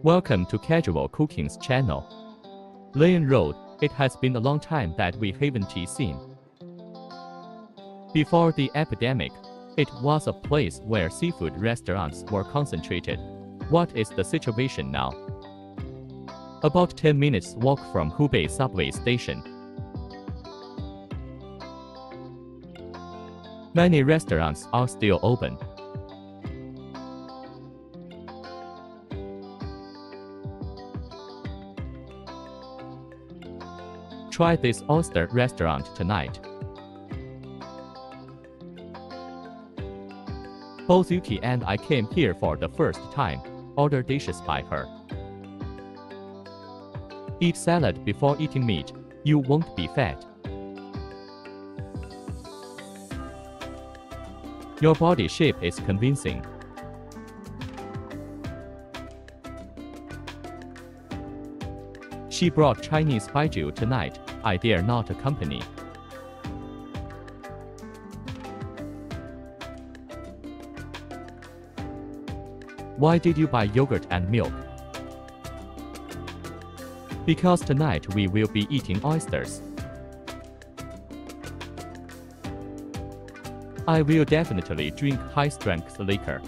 Welcome to Casual Cooking's channel. Leyuan Road, it has been a long time that we haven't seen. Before the epidemic, it was a place where seafood restaurants were concentrated. What is the situation now? About 10 minutes walk from Hubei subway station. Many restaurants are still open. Try this oyster restaurant tonight. Both Yuki and I came here for the first time. Order dishes by her. Eat salad before eating meat. You won't be fat. Your body shape is convincing. She brought Chinese baijiu tonight. I dare not accompany. Why did you buy yogurt and milk? Because tonight we will be eating oysters. I will definitely drink high-strength liquor.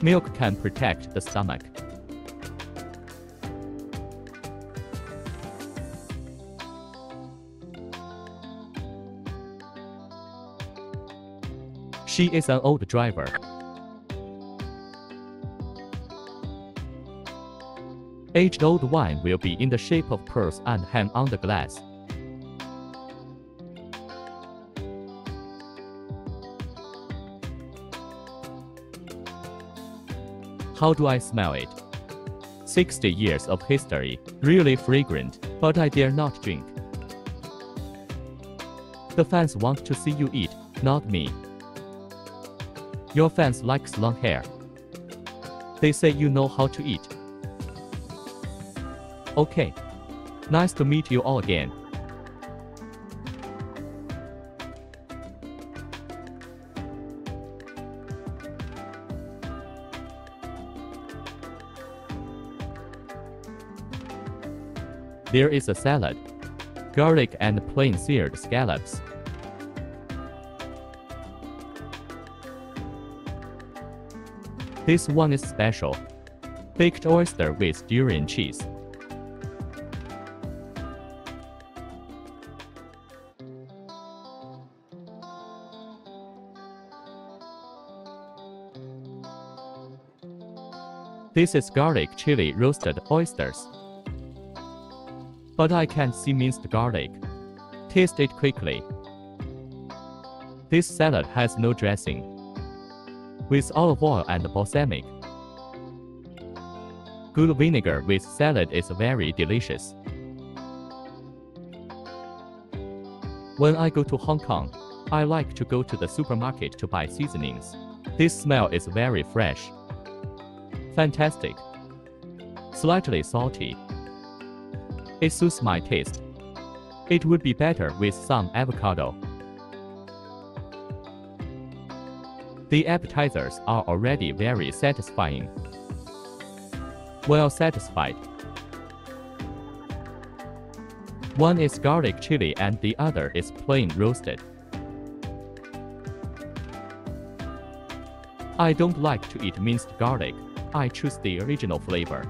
Milk can protect the stomach. She is an old driver. Aged old wine will be in the shape of pearls and hang on the glass. How do I smell it? 60 years of history, really fragrant, but I dare not drink. The fans want to see you eat, not me. Your fans likes long hair. They say you know how to eat. Okay. Nice to meet you all again. There is a salad. Garlic and plain seared scallops. This one is special. Baked oyster with durian cheese. This is garlic chili roasted oysters. But I can't see minced garlic. Taste it quickly. This salad has no dressing. With olive oil and balsamic. Good vinegar with salad is very delicious. When I go to Hong Kong, I like to go to the supermarket to buy seasonings. This smell is very fresh. Fantastic. Slightly salty. It suits my taste. It would be better with some avocado. The appetizers are already very satisfying. Well satisfied. One is garlic chili and the other is plain roasted. I don't like to eat minced garlic. I choose the original flavor.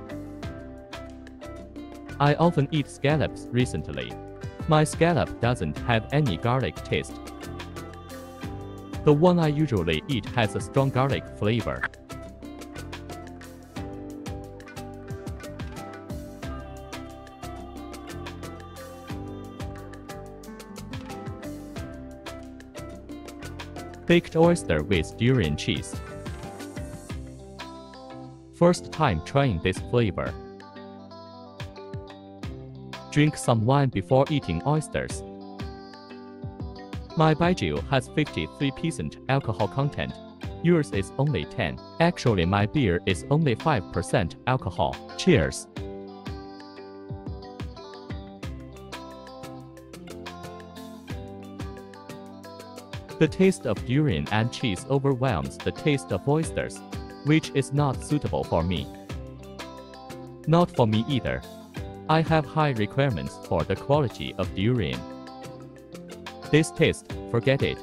I often eat scallops recently. My scallop doesn't have any garlic taste. The one I usually eat has a strong garlic flavor. Baked oyster with durian cheese. First time trying this flavor. Drink some wine before eating oysters. My baijiu has 53% alcohol content. Yours is only 10. Actually, my beer is only 5% alcohol. Cheers! The taste of durian and cheese overwhelms the taste of oysters. which is not suitable for me. Not for me either. I have high requirements for the quality of durian. This taste, forget it.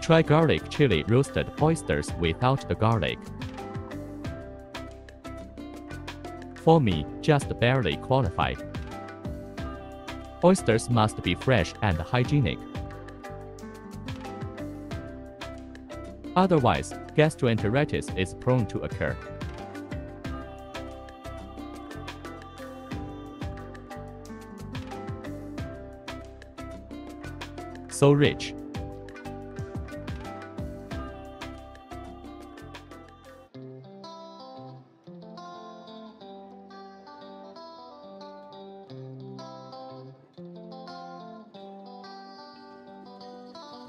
Try garlic chili roasted oysters without the garlic. For me, just barely qualified. Oysters must be fresh and hygienic. Otherwise, gastroenteritis is prone to occur. So rich.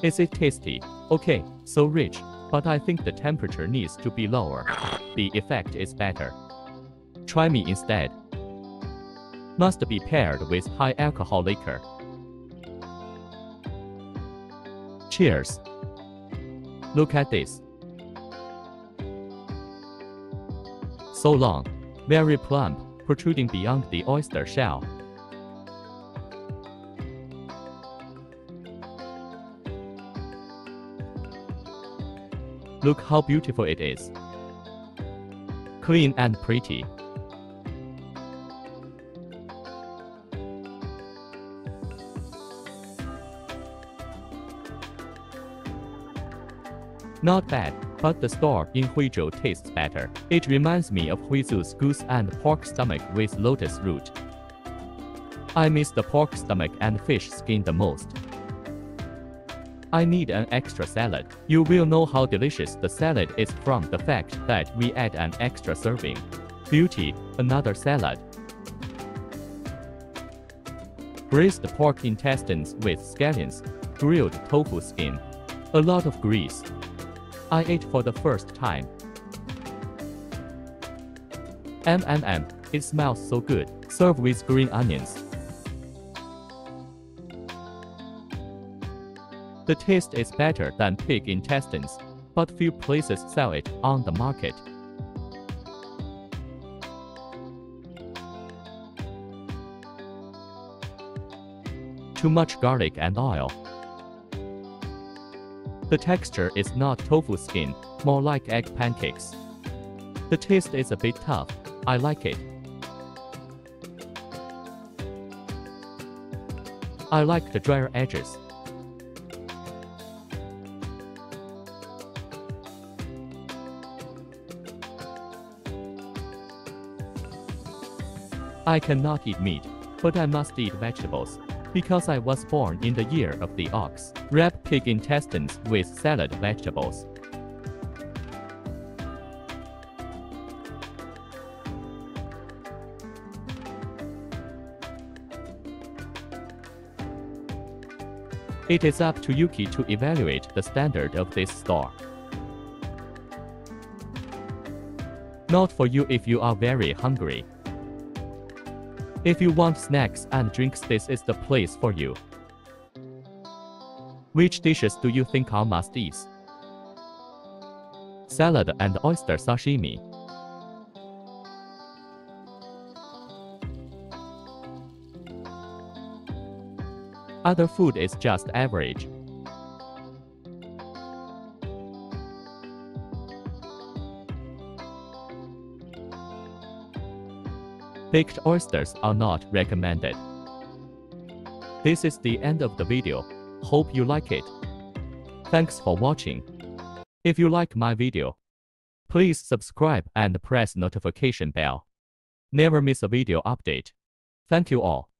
Is it tasty? Okay, so rich, but I think the temperature needs to be lower. The effect is better. Try me instead. Must be paired with high alcohol liquor. Cheers. Look at this. So long, very plump, protruding beyond the oyster shell. Look how beautiful it is. Clean and pretty. Not bad, but the store in Huizhou tastes better. It reminds me of Huizhou's goose and pork stomach with lotus root. I miss the pork stomach and fish skin the most. I need an extra salad. You will know how delicious the salad is from the fact that we add an extra serving. Beauty, another salad. Braised pork intestines with scallions, grilled tofu skin. A lot of grease. I ate for the first time. It smells so good. Serve with green onions. The taste is better than pig intestines, but few places sell it on the market. Too much garlic and oil. The texture is not tofu skin, more like egg pancakes. The taste is a bit tough. I like it. I like the drier edges. I cannot eat meat, but I must eat vegetables, because I was born in the year of the ox. Wrap pig intestines with salad vegetables. It is up to Yuki to evaluate the standard of this store. Not for you if you are very hungry. If you want snacks and drinks, this is the place for you. Which dishes do you think are must-eats? Salad and oyster sashimi. Other food is just average. Baked oysters are not recommended. This is the end of the video. Hope you like it. Thanks for watching. If you like my video, please subscribe and press notification bell. Never miss a video update. Thank you all.